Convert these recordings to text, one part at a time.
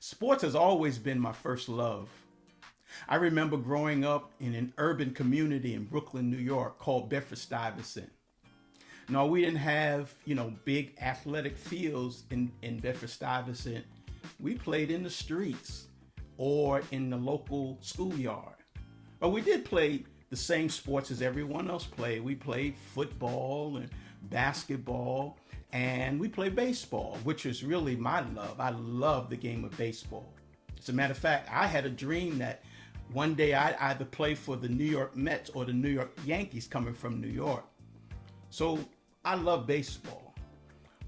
Sports has always been my first love. I remember growing up in an urban community in Brooklyn, New York called Bedford Stuyvesant. No, we didn't have, big athletic fields in Bedford Stuyvesant. We played in the streets or in the local schoolyard. But we did play the same sports as everyone else played. We played football and basketball, and we played baseball, which is really my love. I love the game of baseball. As a matter of fact, I had a dream that one day I'd either play for the New York Mets or the New York Yankees coming from New York. So I love baseball.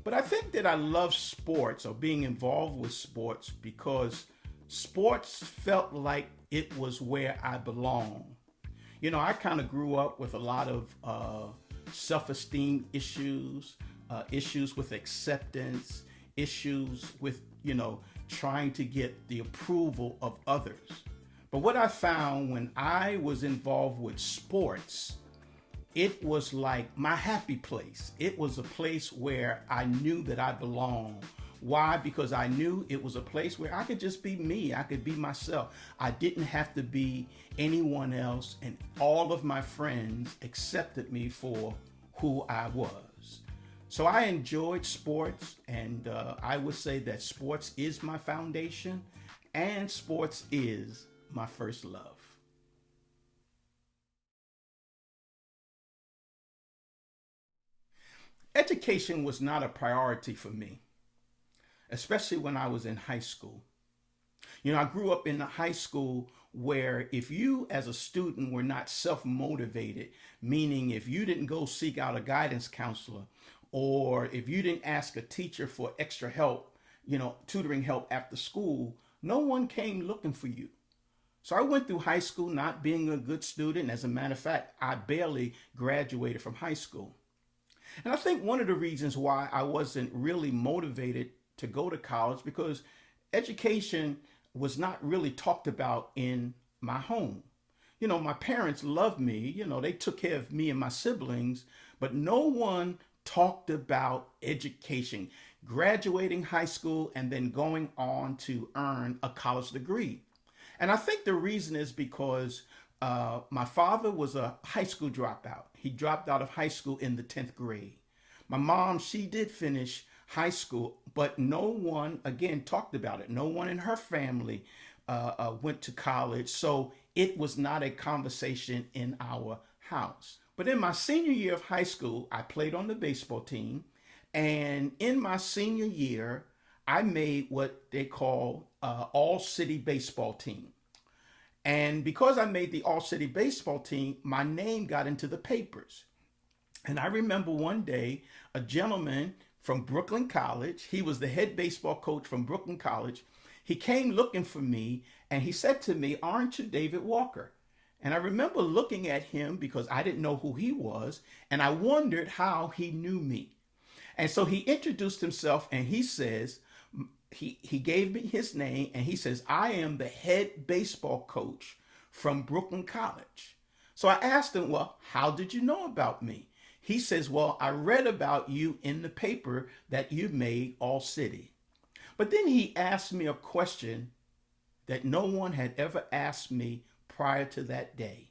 But I think that I love sports or being involved with sports because sports felt like it was where I belong. I kind of grew up with a lot of self-esteem issues, issues with acceptance, issues with, trying to get the approval of others. But what I found when I was involved with sports, it was like my happy place. It was a place where I knew that I belonged. Why? Because I knew it was a place where I could just be me. I could be myself. I didn't have to be anyone else, and all of my friends accepted me for who I was. So I enjoyed sports, and I would say that sports is my foundation, and sports is my first love. Education was not a priority for me, especially when I was in high school. I grew up in a high school where if you as a student were not self-motivated, meaning if you didn't go seek out a guidance counselor or if you didn't ask a teacher for extra help, tutoring help after school, no one came looking for you. So I went through high school not being a good student. As a matter of fact, I barely graduated from high school. And I think one of the reasons why I wasn't really motivated to go to college because education was not really talked about in my home. My parents loved me, they took care of me and my siblings, but no one talked about education, graduating high school and then going on to earn a college degree. And I think the reason is because my father was a high school dropout. He dropped out of high school in the 10th grade. My mom, she did finish high school, but no one, again, talked about it. No one in her family went to college. So it was not a conversation in our house. But in my senior year of high school, I played on the baseball team. And in my senior year, I made what they call all city baseball team. And because I made the all city baseball team, my name got into the papers. And I remember one day a gentleman from Brooklyn College, he was the head baseball coach from Brooklyn College. He came looking for me and he said to me, "Aren't you David Walker?" And I remember looking at him because I didn't know who he was and I wondered how he knew me. And so he introduced himself and he says, he gave me his name and he says, "I am the head baseball coach from Brooklyn College." So I asked him, "Well, how did you know about me?" He says, "Well, I read about you in the paper that you made All City." But then he asked me a question that no one had ever asked me prior to that day.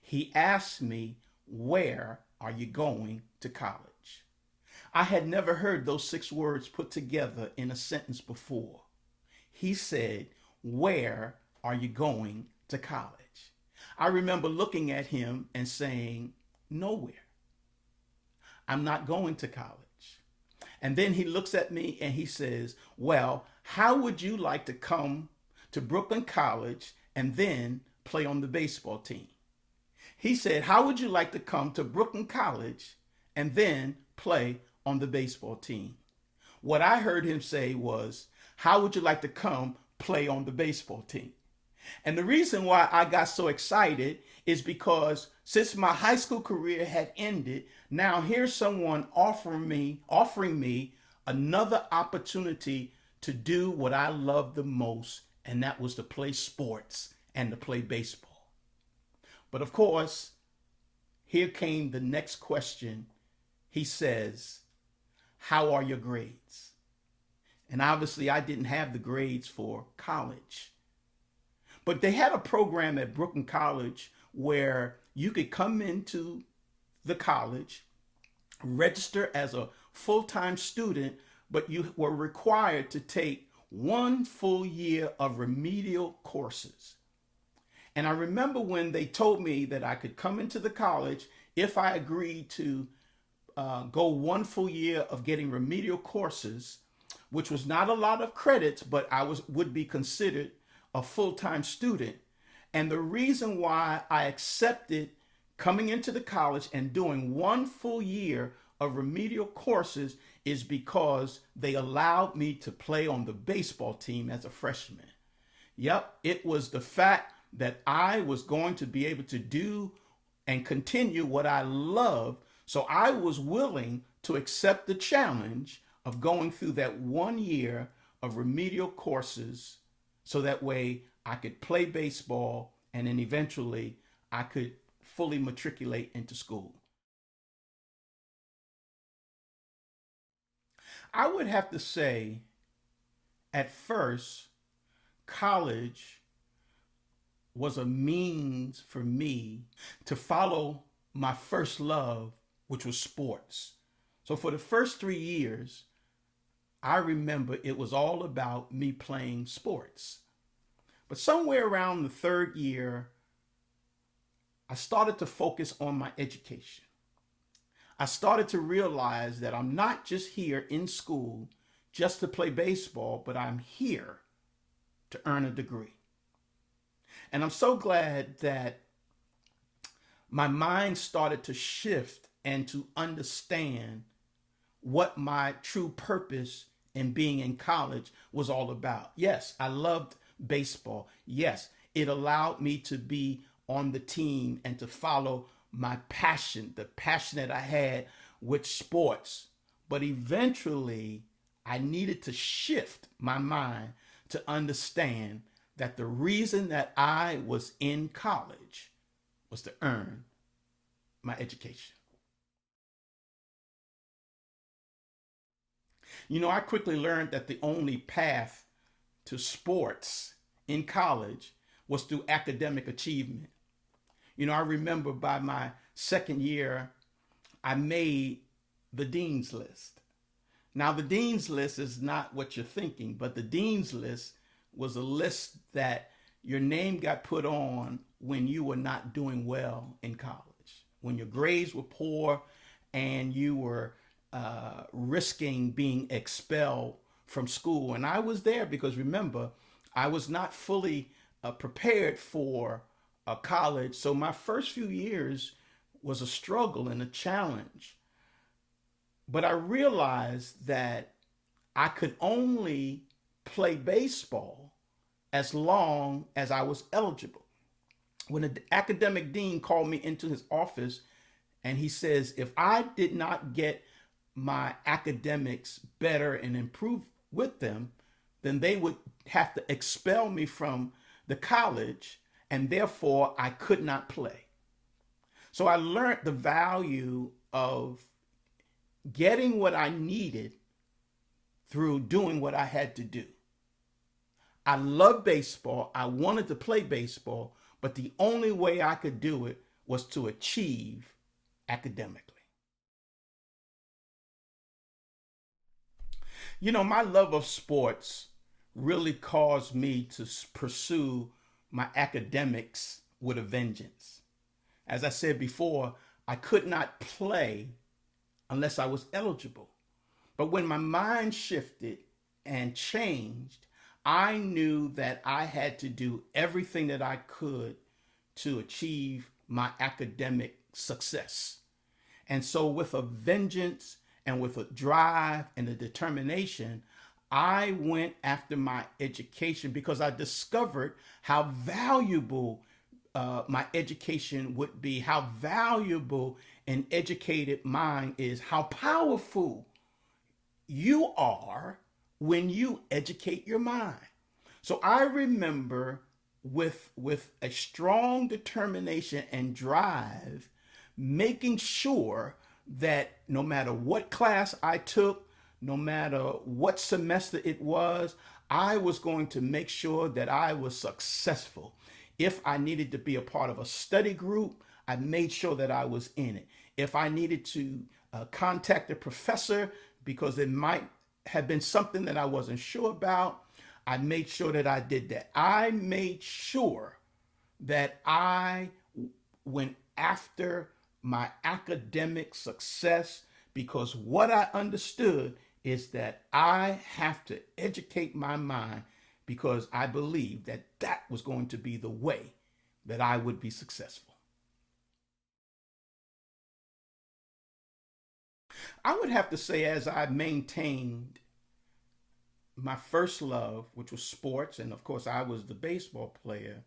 He asked me, "Where are you going to college?" I had never heard those 6 words put together in a sentence before. He said, "Where are you going to college?" I remember looking at him and saying, "Nowhere. I'm not going to college." And then he looks at me and he says, "Well, how would you like to come to Brooklyn College and then play on the baseball team?" He said, "How would you like to come to Brooklyn College and then play on the baseball team?" What I heard him say was, "How would you like to come play on the baseball team?" And the reason why I got so excited is because since my high school career had ended, now here's someone offering me another opportunity to do what I love the most, and that was to play sports and to play baseball. But of course, here came the next question. He says, "How are your grades?" And obviously, I didn't have the grades for college. But they had a program at Brooklyn College where you could come into the college, register as a full time student, but you were required to take 1 full year of remedial courses. And I remember when they told me that I could come into the college if I agreed to go 1 full year of getting remedial courses, which was not a lot of credits, but I would be considered a full-time student. And the reason why I accepted coming into the college and doing 1 full year of remedial courses is because they allowed me to play on the baseball team as a freshman. Yep, it was the fact that I was going to be able to do and continue what I loved. So I was willing to accept the challenge of going through that 1 year of remedial courses so that way I could play baseball and then eventually I could fully matriculate into school. I would have to say, at first, college was a means for me to follow my first love, which was sports. So for the first 3 years, I remember it was all about me playing sports. But somewhere around the third year, I started to focus on my education. I started to realize that I'm not just here in school just to play baseball, but I'm here to earn a degree. And I'm so glad that my mind started to shift and to understand what my true purpose in being in college was all about. Yes, I loved baseball. Yes, it allowed me to be on the team and to follow my passion, the passion that I had with sports. But eventually, I needed to shift my mind to understand that the reason that I was in college was to earn my education. I quickly learned that the only path to sports in college was through academic achievement. I remember by my second year, I made the dean's list. Now, the dean's list is not what you're thinking, but the dean's list was a list that your name got put on when you were not doing well in college, when your grades were poor and you were risking being expelled from school. And I was there because remember, I was not fully prepared for college. So my first few years was a struggle and a challenge. But I realized that I could only play baseball as long as I was eligible. When the academic dean called me into his office and he says, if I did not get my academics better and improve with them, then they would have to expel me from the college and therefore I could not play. So I learned the value of getting what I needed through doing what I had to do. I love baseball. I wanted to play baseball, but the only way I could do it was to achieve academically. My love of sports really caused me to pursue my academics with a vengeance. As I said before, I could not play unless I was eligible. But when my mind shifted and changed, I knew that I had to do everything that I could to achieve my academic success. And so, with a vengeance and with a drive and a determination, I went after my education because I discovered how valuable my education would be, how valuable an educated mind is, how powerful you are when you educate your mind. So I remember with a strong determination and drive, making sure that no matter what class I took, no matter what semester it was, I was going to make sure that I was successful. If I needed to be a part of a study group, I made sure that I was in it. If I needed to contact the professor because it might have been something that I wasn't sure about, I made sure that I did that. I made sure that I went after my academic success because what I understood is that I have to educate my mind because I believed that that was going to be the way that I would be successful. I would have to say, as I maintained my first love, which was sports, and of course, I was the baseball player,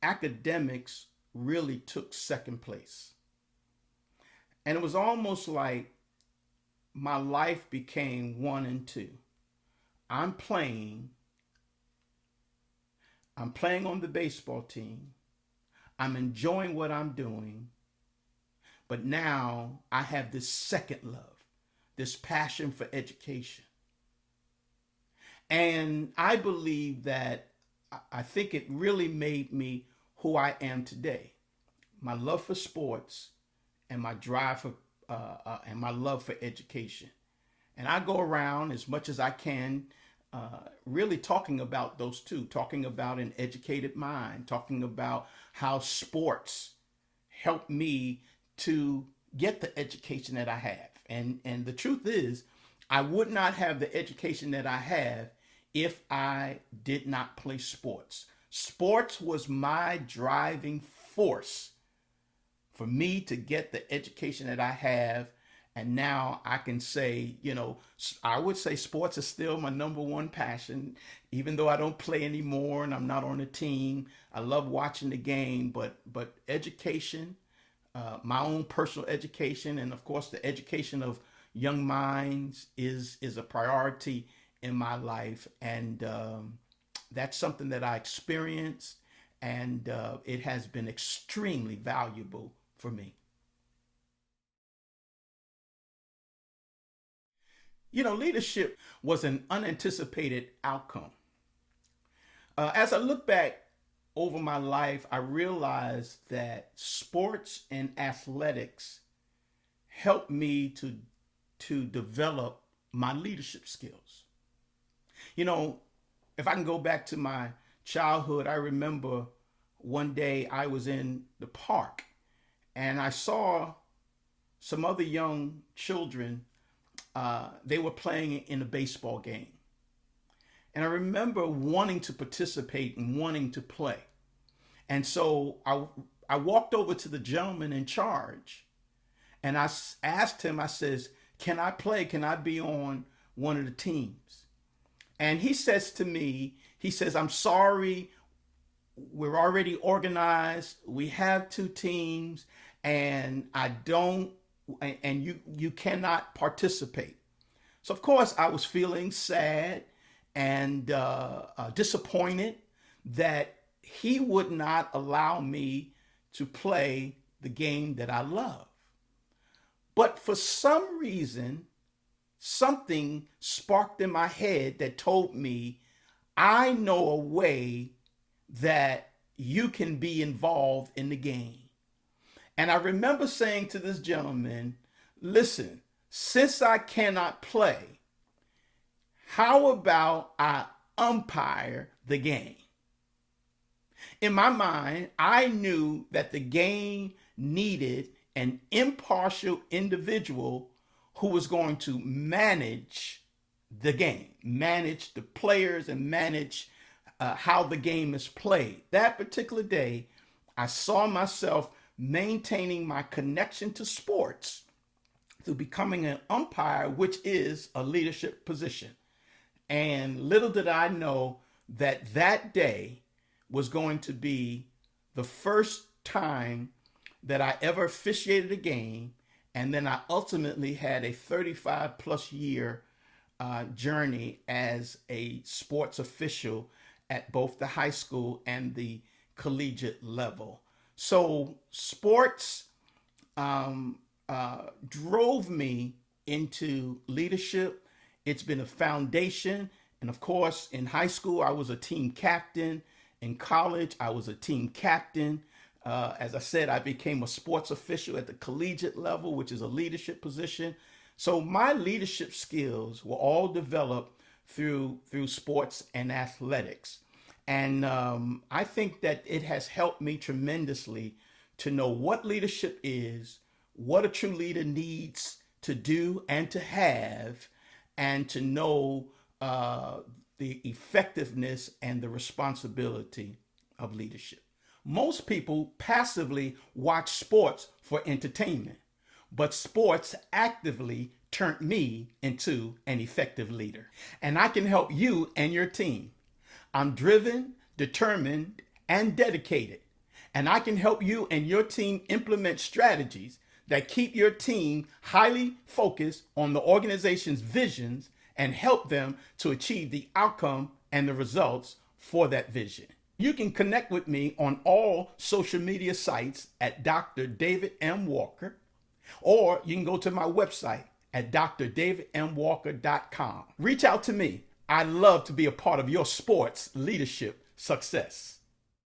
academics really took second place. And it was almost like my life became one and two. I'm playing, I'm playing on the baseball team, I'm enjoying what I'm doing, but now I have this second love, this passion for education. And I believe that I think it really made me who I am today. My love for sports and my drive for and my love for education. And I go around as much as I can, really talking about those two, talking about an educated mind, talking about how sports helped me to get the education that I have. And the truth is, I would not have the education that I have if I did not play sports. Sports was my driving force for me to get the education that I have. And now I can say, I would say sports is still my number one passion, even though I don't play anymore and I'm not on a team. I love watching the game, but education, my own personal education, and of course the education of young minds is a priority in my life, and that's something that I experienced, and it has been extremely valuable for me. Leadership was an unanticipated outcome. As I look back over my life, I realized that sports and athletics helped me to develop my leadership skills. You know, if I can go back to my childhood, I remember one day I was in the park and I saw some other young children. They were playing in a baseball game. And I remember wanting to participate and wanting to play. And so I walked over to the gentleman in charge and I asked him, I says, can I play? Can I be on one of the teams? And he says to me, he says, I'm sorry, we're already organized. We have two teams and I don't, and you cannot participate. So of course I was feeling sad and disappointed that he would not allow me to play the game that I love. But for some reason, something sparked in my head that told me, I know a way that you can be involved in the game. And I remember saying to this gentleman, listen, since I cannot play, how about I umpire the game? In my mind, I knew that the game needed an impartial individual who was going to manage the game, manage the players, and manage how the game is played. That particular day, I saw myself maintaining my connection to sports through becoming an umpire, which is a leadership position. And little did I know that that day was going to be the first time that I ever officiated a game. And then I ultimately had a 35 plus year journey as a sports official at both the high school and the collegiate level. So sports drove me into leadership. It's been a foundation. And of course, in high school, I was a team captain. In college, I was a team captain. As I said, I became a sports official at the collegiate level, which is a leadership position. So my leadership skills were all developed through sports and athletics. And I think that it has helped me tremendously to know what leadership is, what a true leader needs to do and to have, and to know the effectiveness and the responsibility of leadership. Most people passively watch sports for entertainment, but sports actively turned me into an effective leader. And I can help you and your team. I'm driven, determined, and dedicated. And I can help you and your team implement strategies that keep your team highly focused on the organization's visions and help them to achieve the outcome and the results for that vision. You can connect with me on all social media sites at Dr. David M. Walker, or you can go to my website at drdavidmwalker.com. Reach out to me. I'd love to be a part of your sports leadership success.